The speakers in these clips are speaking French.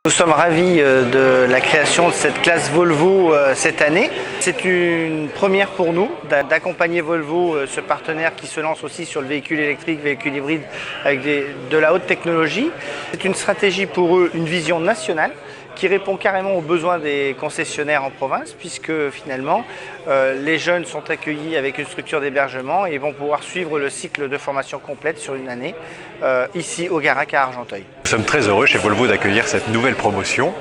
Nous sommes ravis de la création de cette classe Volvo cette année. C'est une première pour nous d'accompagner Volvo, ce partenaire qui se lance aussi sur le véhicule électrique, véhicule hybride avec de la haute technologie. C'est une stratégie pour eux, une vision nationale qui répond carrément aux besoins des concessionnaires en province, puisque finalement les jeunes sont accueillis avec une structure d'hébergement et vont pouvoir suivre le cycle de formation complète sur une année ici au Garac à Argenteuil. Nous sommes très heureux chez Volvo d'accueillir cette nouvelle promotion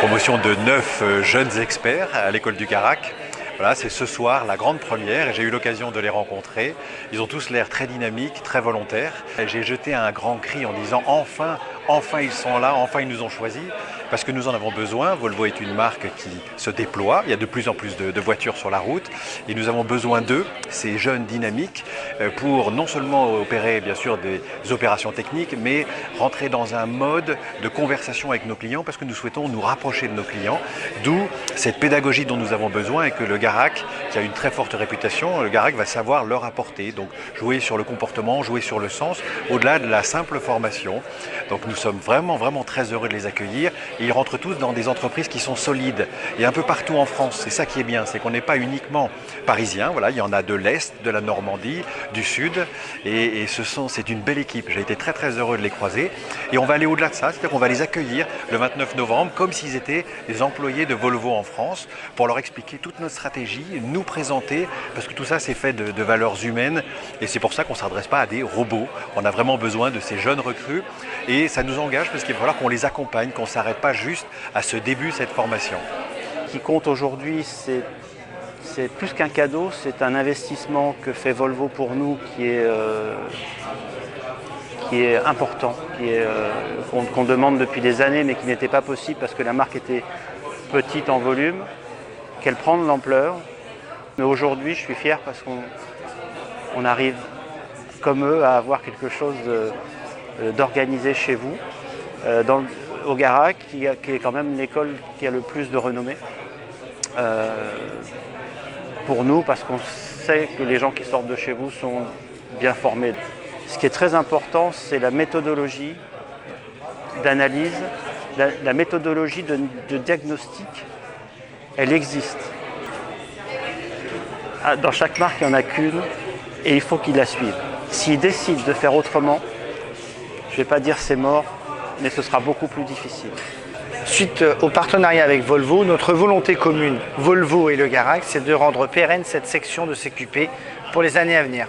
de 9 jeunes experts à l'école du Garac. Voilà, c'est ce soir la grande première et j'ai eu l'occasion de les rencontrer. Ils ont tous l'air très dynamiques, très volontaires. J'ai jeté un grand cri en disant enfin ils sont là, enfin ils nous ont choisis. Parce que nous en avons besoin. Volvo est une marque qui se déploie. Il y a de plus en plus de voitures sur la route. Et nous avons besoin d'eux, ces jeunes dynamiques, pour non seulement opérer bien sûr des opérations techniques, mais rentrer dans un mode de conversation avec nos clients parce que nous souhaitons nous rapprocher de nos clients. D'où cette pédagogie dont nous avons besoin et que le Garac, qui a une très forte réputation, le Garac va savoir leur apporter. Donc jouer sur le comportement, jouer sur le sens, au-delà de la simple formation. Donc nous sommes vraiment très heureux de les accueillir. Et ils rentrent tous dans des entreprises qui sont solides et un peu partout en France. C'est ça qui est bien, c'est qu'on n'est pas uniquement parisien. Voilà, il y en a de l'Est, de la Normandie, du Sud et c'est une belle équipe. J'ai été très heureux de les croiser et on va aller au-delà de ça, c'est-à-dire qu'on va les accueillir le 29 novembre comme s'ils étaient des employés de Volvo en France pour leur expliquer toute notre stratégie, nous présenter, parce que tout ça c'est fait de valeurs humaines et c'est pour ça qu'on ne s'adresse pas à des robots. On a vraiment besoin de ces jeunes recrues et ça nous engage parce qu'il va falloir qu'on les accompagne, qu'on ne s'arrête pas juste à ce début de cette formation. Ce qui compte aujourd'hui, c'est plus qu'un cadeau, c'est un investissement que fait Volvo pour nous qui est important, qu'on demande depuis des années mais qui n'était pas possible parce que la marque était petite en volume, qu'elle prend de l'ampleur. Mais aujourd'hui, je suis fier parce qu'on arrive, comme eux, à avoir quelque chose d'organisé chez vous. Au Garac, qui est quand même l'école qui a le plus de renommée pour nous, parce qu'on sait que les gens qui sortent de chez vous sont bien formés. Ce qui est très important, c'est la méthodologie d'analyse, la méthodologie de diagnostic, elle existe. Dans chaque marque, il n'y en a qu'une et il faut qu'ils la suivent. S'ils décident de faire autrement, je ne vais pas dire c'est mort, mais ce sera beaucoup plus difficile. Suite au partenariat avec Volvo, notre volonté commune, Volvo et le Garac, c'est de rendre pérenne cette section de CQP pour les années à venir.